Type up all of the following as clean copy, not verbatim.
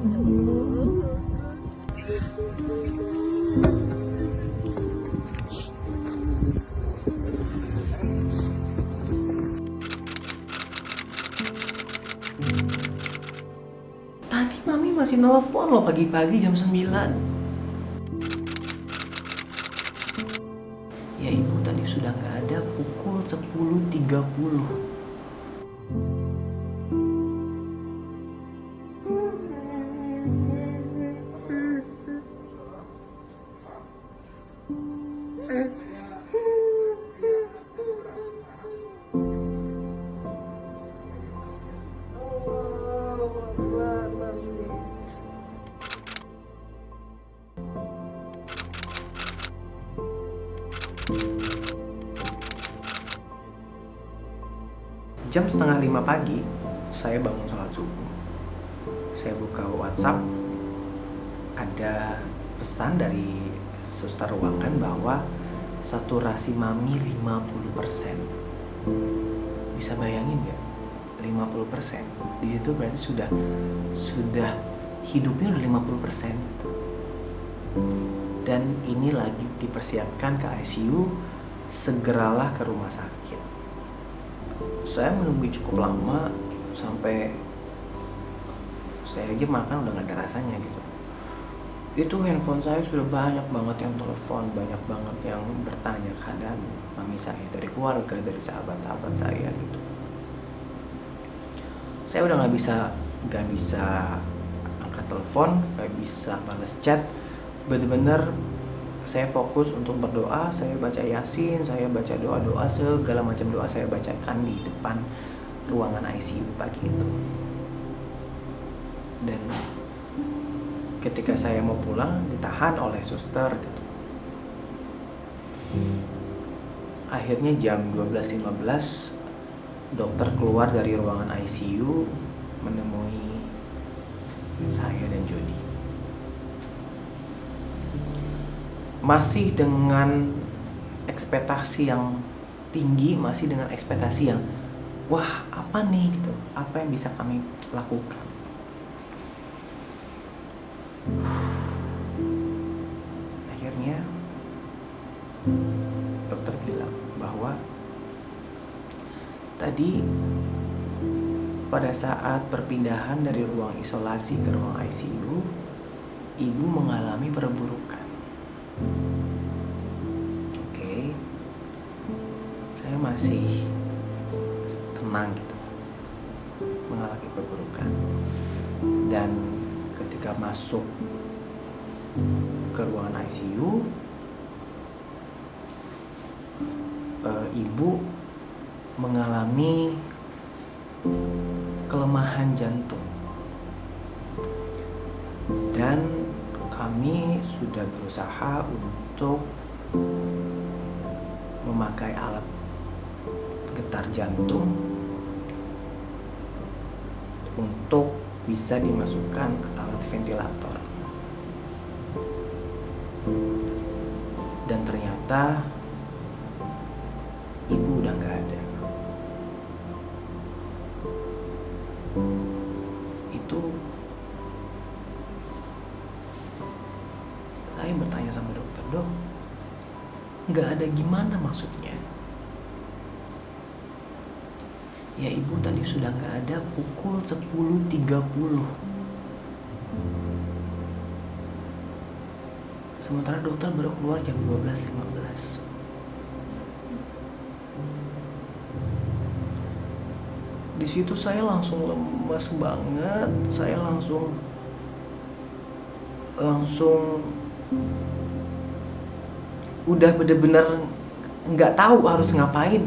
Tadi mami masih nelfon loh pagi-pagi jam 9. Ya ibu tadi sudah nggak ada pukul 10.30. Jam 4:30 pagi, saya bangun sholat subuh. Saya buka WhatsApp, ada pesan dari suster ruangan bahwa saturasi mami 50%. Bisa bayangin nggak? 50%. Di situ berarti sudah hidupnya udah 50%. Dan ini lagi dipersiapkan ke ICU, segeralah ke rumah sakit. Saya menunggu cukup lama sampai saya aja makan udah gak ada rasanya gitu. Itu handphone saya sudah banyak banget yang telepon, banyak banget yang bertanya keadaan mami saya, dari keluarga, dari sahabat-sahabat saya gitu. Saya udah gak bisa angkat telepon, gak bisa balas chat. Bener-bener saya fokus untuk berdoa, saya baca Yasin, saya baca doa-doa, segala macam doa saya bacakan di depan ruangan ICU pagi itu. Dan ketika saya mau pulang, ditahan oleh suster gitu. Akhirnya jam 12.15 dokter keluar dari ruangan ICU menemui saya dan Jody. Masih dengan ekspektasi yang tinggi, masih dengan ekspektasi yang wah apa nih gitu, apa yang bisa kami lakukan. Akhirnya dokter bilang bahwa tadi pada saat perpindahan dari ruang isolasi ke ruang ICU, ibu mengalami perburukan. Oke, saya masih tenang gitu, mengalami perburukan. Dan ketika masuk ke ruangan ICU, ibu mengalami kelemahan jantung. Dan kami sudah berusaha untuk memakai alat getar jantung untuk bisa dimasukkan alat ventilator. Dan ternyata ibu udah gak ada. Itu saya bertanya sama dokter, dok, gak ada gimana maksudnya? Ya ibu tadi sudah gak ada pukul 10.30. Sementara dokter baru keluar jam 12.15. Di situ saya langsung lemas banget, saya langsung udah bener-bener nggak tahu harus ngapain.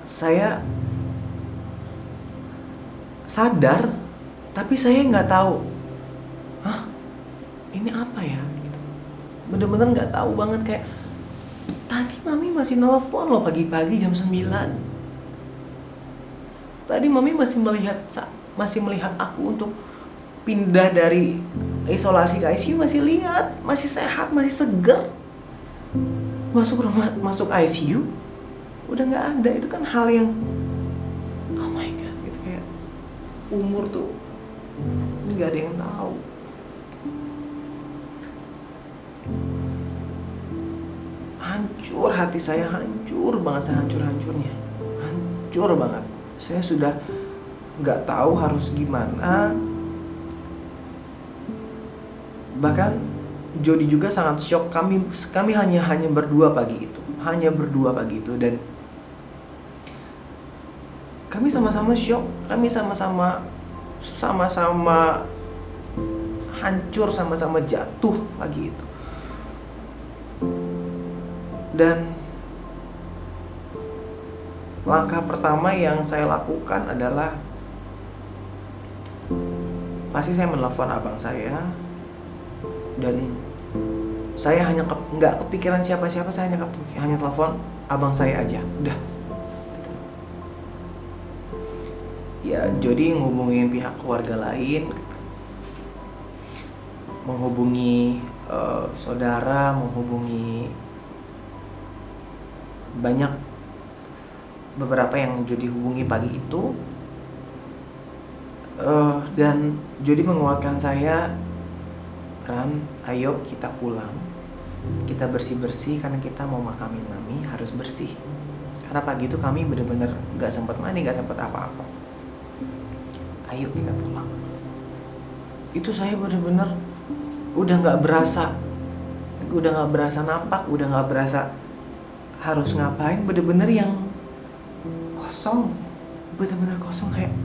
Saya sadar, tapi saya nggak tahu, ini apa ya? Gitu. Bener-bener nggak tahu banget, kayak tadi mami masih nelfon loh pagi-pagi jam 9. Tadi mami masih melihat aku untuk pindah dari isolasi ke ICU, masih lihat, masih sehat, masih seger. Masuk ICU udah nggak ada. Itu kan hal yang oh my god gitu, kayak umur tuh nggak ada yang tahu. Hancur hati saya, hancur banget, saya hancur-hancurnya, hancur banget. Saya sudah nggak tahu harus gimana. Bahkan Jody juga sangat shock. Kami hanya berdua pagi itu, dan kami sama-sama shock, kami sama-sama hancur, sama-sama jatuh pagi itu. Dan langkah pertama yang saya lakukan adalah pasti saya menelpon abang saya, dan saya hanya nggak kepikiran siapa-siapa, saya hanya telepon abang saya aja, udah. Ya, Jody ngubungin pihak keluarga lain, menghubungi saudara, menghubungi banyak, beberapa yang Jody hubungi pagi itu, dan Jody menguatkan saya, Ran, ayo kita pulang, kita bersih-bersih karena kita mau makamin mami, harus bersih. Karena pagi itu kami benar-benar gak sempat mandi, gak sempat apa-apa. Ayo kita pulang. Itu saya benar-benar udah gak berasa nampak, udah gak berasa harus ngapain, bener-bener yang kosong, bener-bener kosong, kayak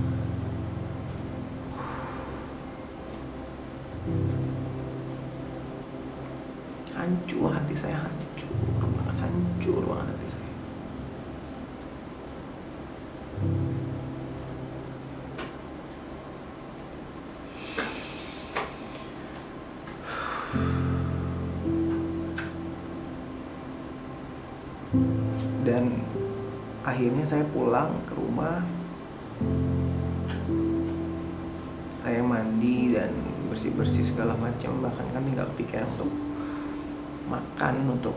hancur hati saya, hancur banget hati saya. Dan akhirnya saya pulang ke rumah, saya mandi dan bersih-bersih segala macam. Bahkan kami nggak kepikiran untuk makan, untuk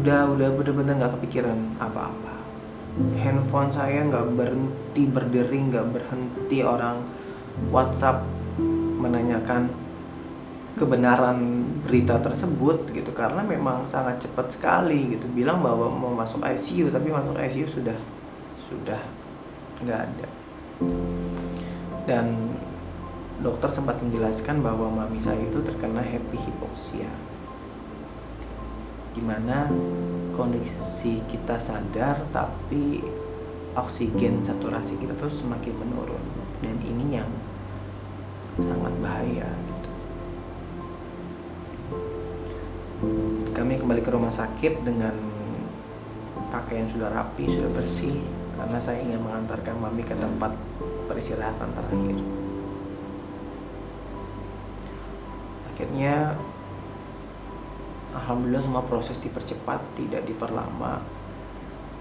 udah bener-bener nggak kepikiran apa-apa. Handphone saya nggak berhenti berdering, nggak berhenti orang WhatsApp menanyakan kebenaran berita tersebut gitu, karena memang sangat cepat sekali gitu, bilang bahwa mau masuk ICU, tapi masuk ICU sudah nggak ada. Dan dokter sempat menjelaskan bahwa mami saya itu terkena happy hypoxia, dimana kondisi kita sadar tapi oksigen saturasi kita tuh semakin menurun, dan ini yang sangat bahaya gitu. Kami kembali ke rumah sakit dengan pakaian sudah rapi, sudah bersih, karena saya ingin mengantarkan mami ke tempat peristirahatan terakhir. Akhirnya alhamdulillah semua proses dipercepat, tidak diperlama.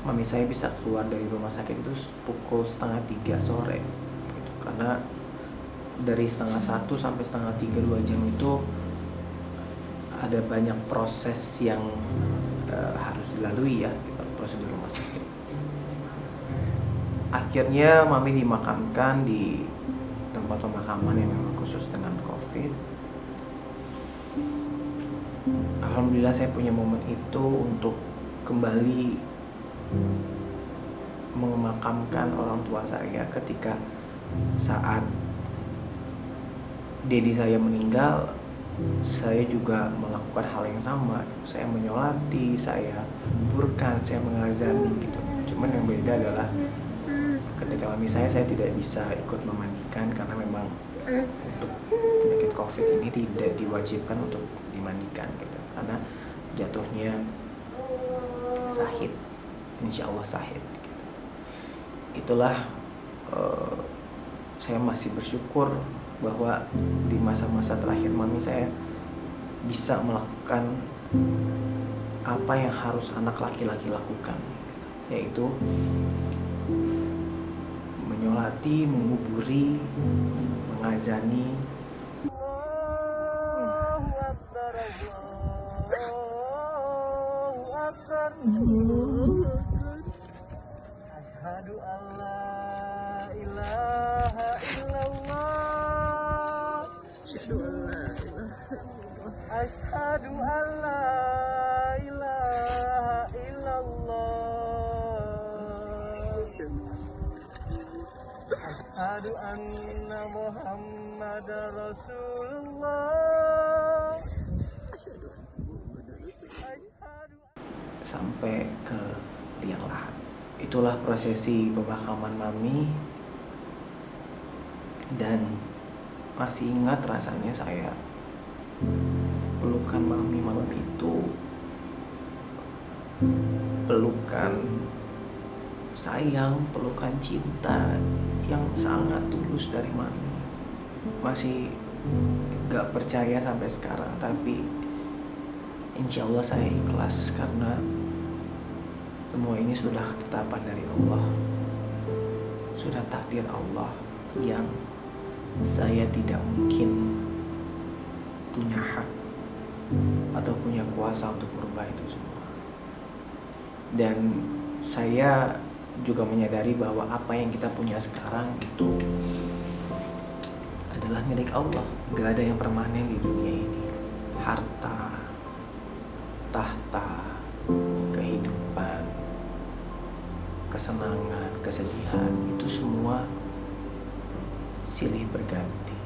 Mami saya bisa keluar dari rumah sakit itu pukul 2:30 sore gitu. Karena dari 2:30 sampai 2:30, 2 jam itu ada banyak proses yang harus dilalui ya, gitu, prosedur rumah sakit. Akhirnya mami dimakamkan di tempat pemakaman yang memang khusus dengan COVID. Alhamdulillah saya punya momen itu untuk kembali memakamkan orang tua saya ketika saat dedi saya meninggal. Saya juga melakukan hal yang sama. Saya menyolati, saya kuburkan, saya mengazani gitu. Cuman yang beda adalah ketika mami saya tidak bisa ikut memandikan karena memang untuk penyakit COVID ini tidak diwajibkan untuk dimandikan gitu. Karena jatuhnya sahid, insya Allah sahid gitu. Itulah saya masih bersyukur bahwa di masa-masa terakhir mami saya bisa melakukan apa yang harus anak laki-laki lakukan, yaitu menyolati, menguburi, mengazani. Asyhadu alla ilaha Asyhadu anna Muhammadar Rasulullah. Sampai ke liang lahat. Itulah prosesi pemakaman mami, dan masih ingat rasanya saya pelukan mami malam itu, pelukan sayang, pelukan cinta yang sangat tulus dari mami. Masih gak percaya sampai sekarang, tapi insya Allah saya ikhlas karena semua ini sudah ketetapan dari Allah, sudah takdir Allah yang saya tidak mungkin punya hak atau punya kuasa untuk merubah itu semua. Dan saya juga menyadari bahwa apa yang kita punya sekarang itu adalah milik Allah. Gak ada yang permanen di dunia ini. Harta, tahta, kehidupan, kesenangan, kesedihan, itu semua silih berganti.